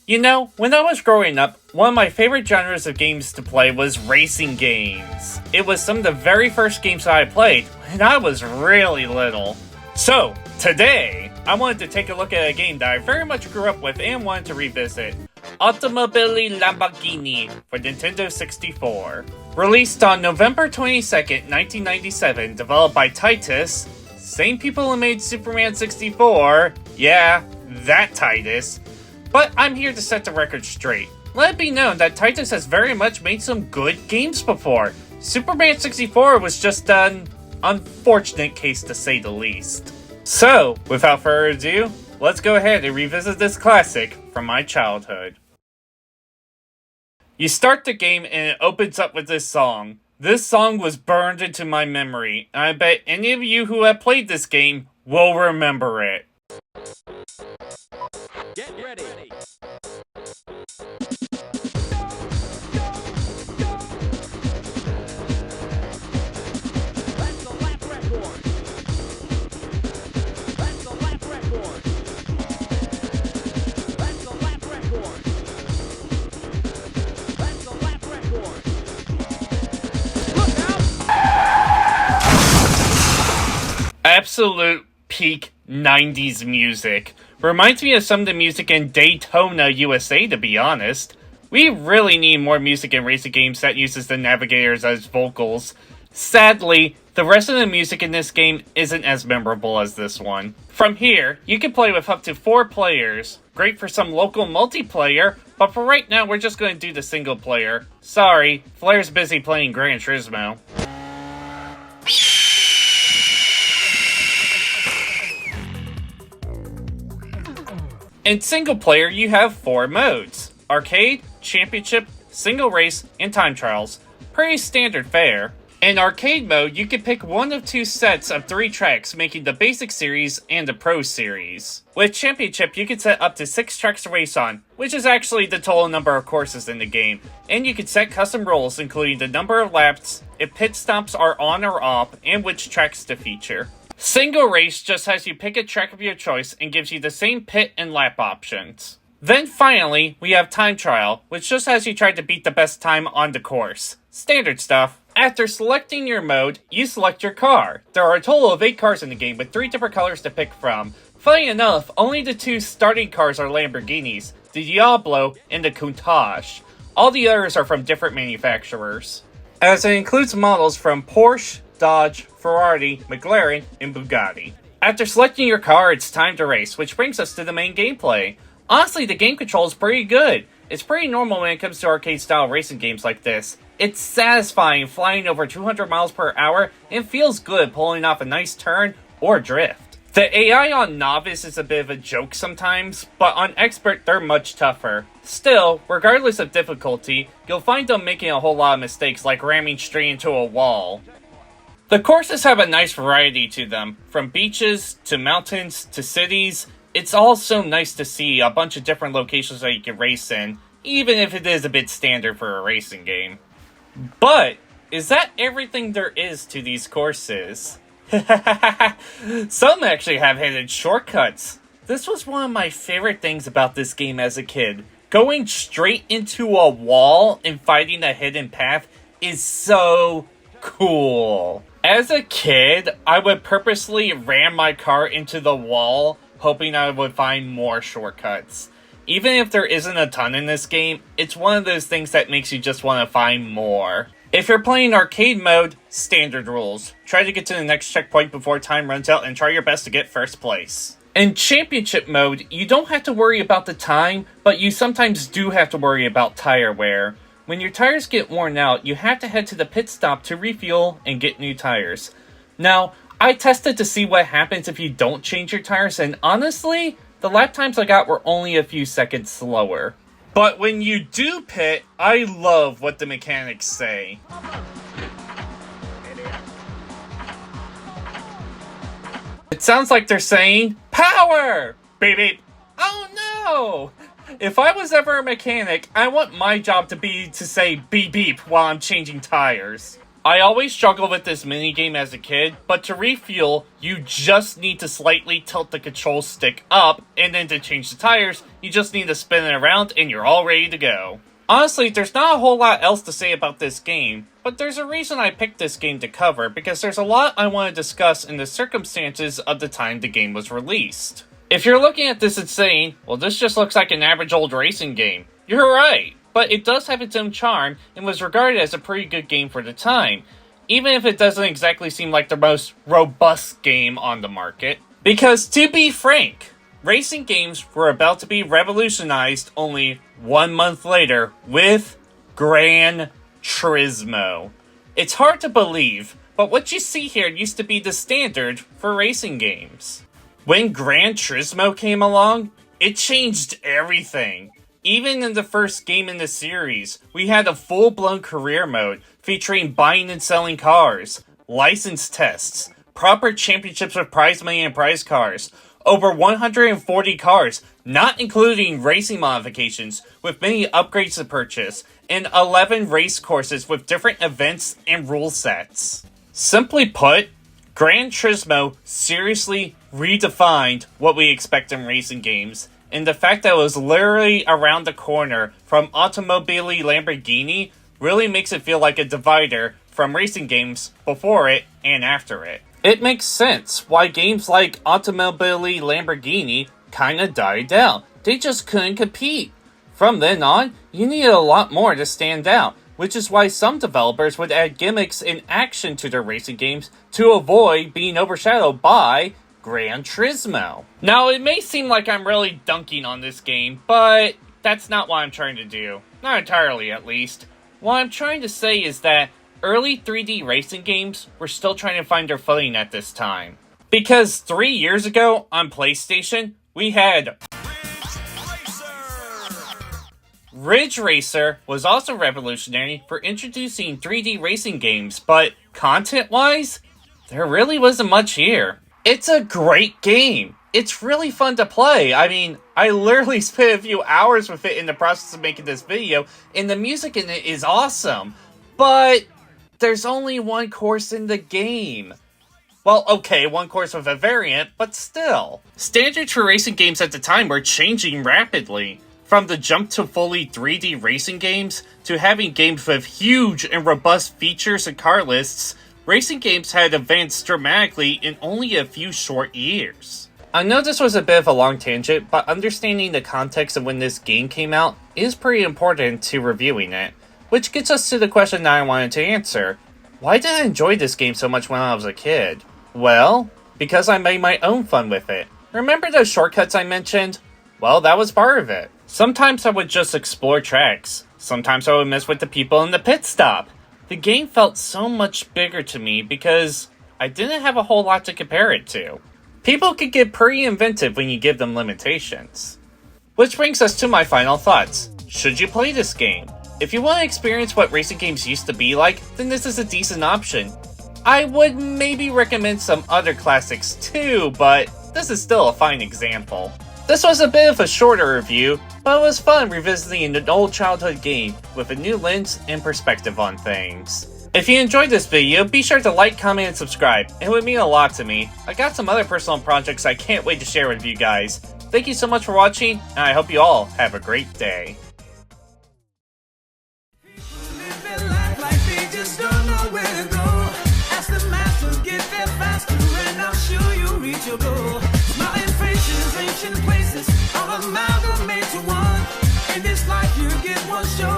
You know, when I was growing up, one of my favorite genres of games to play was racing games. It was some of the very first games that I played when I was really little. So, today, I wanted to take a look at a game that I very much grew up with and wanted to revisit. Automobili Lamborghini for Nintendo 64. Released on November 22nd, 1997, developed by Titus, same people who made Superman 64, yeah, that Titus. But I'm here to set the record straight. Let it be known that Titus has very much made some good games before. Superman 64 was just an unfortunate case to say the least. So, without further ado, let's go ahead and revisit this classic from my childhood. You start the game and it opens up with this song. This song was burned into my memory, and I bet any of you who have played this game will remember it. Get ready. That's the lap record. That's the lap record. That's the lap record. That's the lap record. Look out! Absolute peak 90s music. Reminds me of some of the music in Daytona, USA, to be honest. We really need more music in racing games that uses the navigators as vocals. Sadly, the rest of the music in this game isn't as memorable as this one. From here, you can play with up to 4 players. Great for some local multiplayer, but for right now we're just going to do the single player. Sorry, Flair's busy playing Gran Turismo. In single player, you have 4 modes: Arcade, Championship, Single Race, and Time Trials. Pretty standard fare. In Arcade mode, you can pick one of 2 sets of 3 tracks, making the Basic Series and the Pro Series. With Championship, you can set up to 6 tracks to race on, which is actually the total number of courses in the game. And you can set custom rules, including the number of laps, if pit stops are on or off, and which tracks to feature. Single Race just has you pick a track of your choice and gives you the same pit and lap options. Then finally, we have Time Trial, which just has you try to beat the best time on the course. Standard stuff. After selecting your mode, you select your car. There are a total of 8 cars in the game with 3 different colors to pick from. Funny enough, only the 2 starting cars are Lamborghinis, the Diablo and the Countach. All the others are from different manufacturers, as it includes models from Porsche, Dodge, Ferrari, McLaren, and Bugatti. After selecting your car, it's time to race, which brings us to the main gameplay. Honestly, the game control is pretty good. It's pretty normal when it comes to arcade-style racing games like this. It's satisfying flying over 200 miles per hour and feels good pulling off a nice turn or drift. The AI on Novice is a bit of a joke sometimes, but on Expert they're much tougher. Still, regardless of difficulty, you'll find them making a whole lot of mistakes like ramming straight into a wall. The courses have a nice variety to them, from beaches, to mountains, to cities. It's all so nice to see a bunch of different locations that you can race in, even if it is a bit standard for a racing game. But, is that everything there is to these courses? Some actually have hidden shortcuts. This was one of my favorite things about this game as a kid. Going straight into a wall and finding a hidden path is so cool. As a kid, I would purposely ram my car into the wall, hoping I would find more shortcuts. Even if there isn't a ton in this game, it's one of those things that makes you just want to find more. If you're playing arcade mode, standard rules. Try to get to the next checkpoint before time runs out and try your best to get first place. In championship mode, you don't have to worry about the time, but you sometimes do have to worry about tire wear. When your tires get worn out, you have to head to the pit stop to refuel and get new tires. Now, I tested to see what happens if you don't change your tires, and honestly, the lap times I got were only a few seconds slower. But when you do pit, I love what the mechanics say. It sounds like they're saying, "Power! Beep beep." Oh no! If I was ever a mechanic, I want my job to be to say beep beep while I'm changing tires. I always struggled with this minigame as a kid, but to refuel, you just need to slightly tilt the control stick up, and then to change the tires, you just need to spin it around and you're all ready to go. Honestly, there's not a whole lot else to say about this game, but there's a reason I picked this game to cover, because there's a lot I want to discuss in the circumstances of the time the game was released. If you're looking at this and saying, well, this just looks like an average old racing game, you're right. But it does have its own charm, and was regarded as a pretty good game for the time, even if it doesn't exactly seem like the most robust game on the market. Because, to be frank, racing games were about to be revolutionized only 1 month later with Gran Turismo. It's hard to believe, but what you see here used to be the standard for racing games. When Gran Turismo came along, it changed everything. Even in the first game in the series, we had a full-blown career mode featuring buying and selling cars, license tests, proper championships with prize money and prize cars, over 140 cars, not including racing modifications, with many upgrades to purchase, and 11 race courses with different events and rule sets. Simply put, Gran Turismo seriously redefined what we expect in racing games, and the fact that it was literally around the corner from Automobili Lamborghini really makes it feel like a divider from racing games before it and after it. It makes sense why games like Automobili Lamborghini kinda died out. They just couldn't compete. From then on, you needed a lot more to stand out, which is why some developers would add gimmicks and action to their racing games to avoid being overshadowed by Gran Turismo. Now, it may seem like I'm really dunking on this game, but that's not what I'm trying to do. Not entirely, at least. What I'm trying to say is that early 3D racing games were still trying to find their footing at this time. Because 3 years ago, on PlayStation, we had Ridge Racer was also revolutionary for introducing 3D racing games, but content-wise, there really wasn't much here. It's a great game. It's really fun to play. I mean, I literally spent a few hours with it in the process of making this video, and the music in it is awesome. But there's only one course in the game. Well, okay, one course with a variant, but still. Standards for racing games at the time were changing rapidly. From the jump to fully 3D racing games, to having games with huge and robust features and car lists, racing games had advanced dramatically in only a few short years. I know this was a bit of a long tangent, but understanding the context of when this game came out is pretty important to reviewing it. Which gets us to the question that I wanted to answer. Why did I enjoy this game so much when I was a kid? Well, because I made my own fun with it. Remember those shortcuts I mentioned? Well, that was part of it. Sometimes I would just explore tracks. Sometimes I would mess with the people in the pit stop. The game felt so much bigger to me because I didn't have a whole lot to compare it to. People can get pretty inventive when you give them limitations. Which brings us to my final thoughts. Should you play this game? If you want to experience what racing games used to be like, then this is a decent option. I would maybe recommend some other classics too, but this is still a fine example. This was a bit of a shorter review, but it was fun revisiting an old childhood game with a new lens and perspective on things. If you enjoyed this video, be sure to like, comment, and subscribe. It would mean a lot to me. I got some other personal projects I can't wait to share with you guys. Thank you so much for watching, and I hope you all have a great day. Places all amalgamate to one. In this life you get one shot.